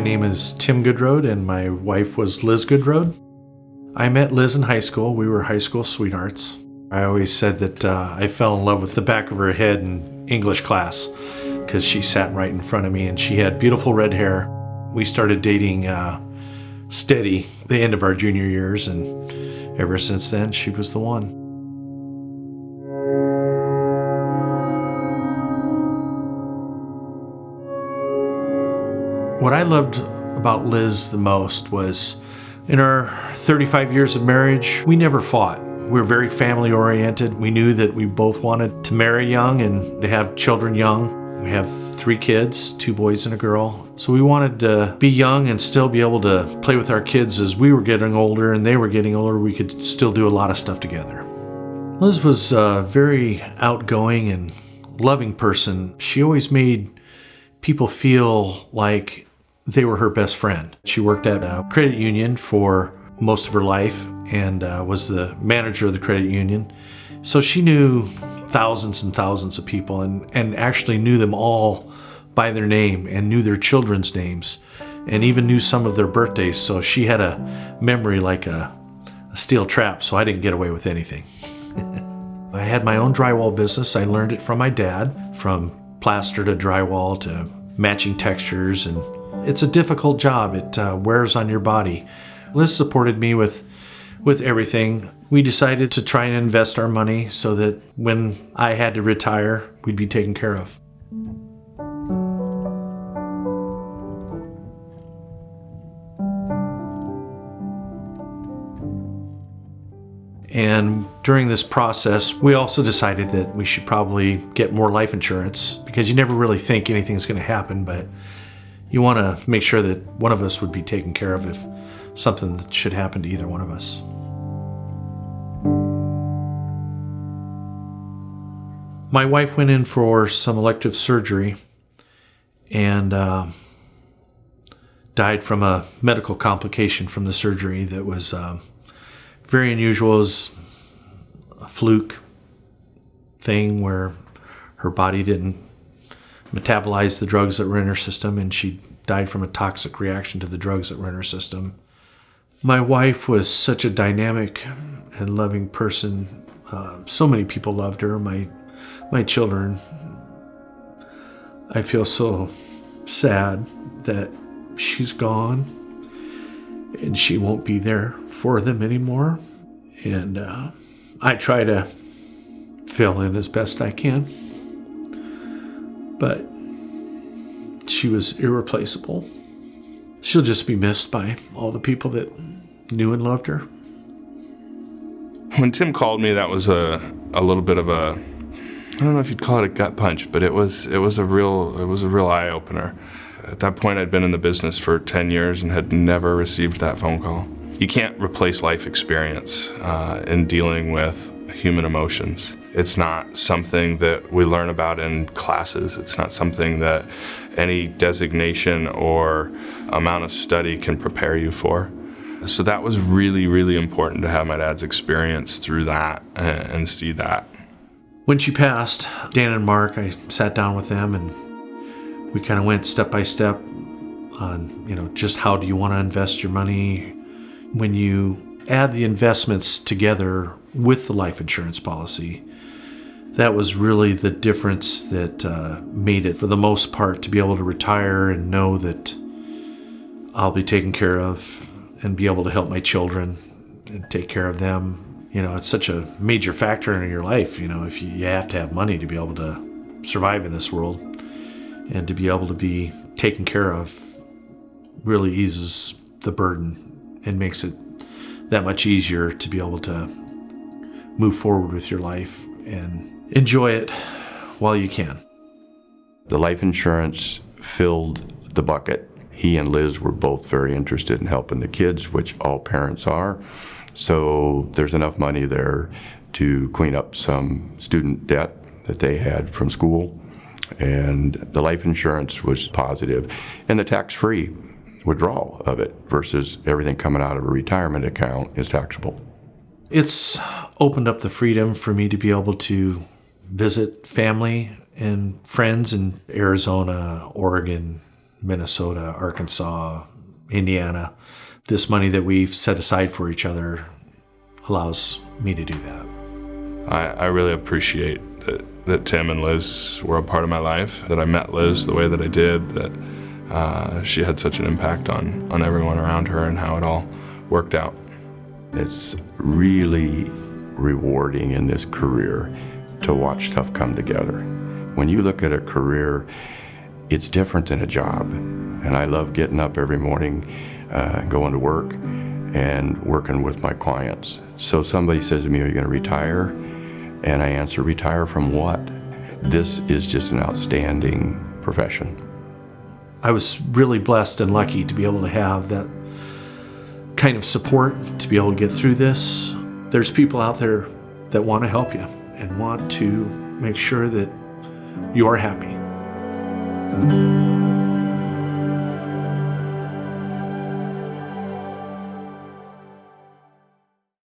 My name is Tim Goodroad, and my wife was Liz Goodroad. I met Liz in high school. We were high school sweethearts. I always said that I fell in love with the back of her head in English class because she sat right in front of me and she had beautiful red hair. We started dating steady the end of our junior years, and ever since then, she was the one. What I loved about Liz the most was in our 35 years of marriage, we never fought. We were very family oriented. We knew that we both wanted to marry young and to have children young. We have 3 kids, 2 boys and a girl. So we wanted to be young and still be able to play with our kids as we were getting older and they were getting older. We could still do a lot of stuff together. Liz was a very outgoing and loving person. She always made people feel like they were her best friend. She worked at a credit union for most of her life and was the manager of the credit union. So she knew thousands and thousands of people and actually knew them all by their name and knew their children's names and even knew some of their birthdays. So she had a memory like a steel trap, so I didn't get away with anything. I had my own drywall business. I learned it from my dad, from plaster to drywall to matching textures, and it's a difficult job. It wears on your body. Liz supported me with everything. We decided to try and invest our money so that when I had to retire, we'd be taken care of. And during this process, we also decided that we should probably get more life insurance because you never really think anything's going to happen, but you want to make sure that one of us would be taken care of if something that should happen to either one of us. My wife went in for some elective surgery and died from a medical complication from the surgery that was very unusual. It was a fluke thing where her body didn't metabolize the drugs that were in her system, and she died from a toxic reaction to the drugs that were in her system. My wife was such a dynamic and loving person. So many people loved her. My children. I feel so sad that she's gone and she won't be there for them anymore. And I try to fill in as best I can. But she was irreplaceable. She'll just be missed by all the people that knew and loved her. When Tim called me, that was a little bit of a, I don't know if you'd call it a gut punch, but it was a real eye opener. At that point, I'd been in the business for 10 years and had never received that phone call. You can't replace life experience in dealing with human emotions. It's not something that we learn about in classes. It's not something that any designation or amount of study can prepare you for. So that was really, really important to have my dad's experience through that and see that. When she passed, Dan and Mark, I sat down with them and we kind of went step by step on, just how do you want to invest your money. When you add the investments together with the life insurance policy, that was really the difference that made it, for the most part, to be able to retire and know that I'll be taken care of and be able to help my children and take care of them. It's such a major factor in your life. If you have to have money to be able to survive in this world, and to be able to be taken care of really eases the burden and makes it that much easier to be able to move forward with your life and enjoy it while you can. The life insurance filled the bucket. He and Liz were both very interested in helping the kids, which all parents are. So there's enough money there to clean up some student debt that they had from school. And the life insurance was positive. And the tax-free withdrawal of it versus everything coming out of a retirement account is taxable. It's opened up the freedom for me to be able to visit family and friends in Arizona, Oregon, Minnesota, Arkansas, Indiana. This money that we've set aside for each other allows me to do that. I really appreciate that Tim and Liz were a part of my life, that I met Liz the way that I did, that she had such an impact on everyone around her and how it all worked out. It's really rewarding in this career to watch stuff come together. When you look at a career, it's different than a job. And I love getting up every morning, going to work and working with my clients. So somebody says to me, "Are you going to retire?" And I answer, "Retire from what?" This is just an outstanding profession. I was really blessed and lucky to be able to have that kind of support to be able to get through this. There's people out there that want to help you and want to make sure that you are happy.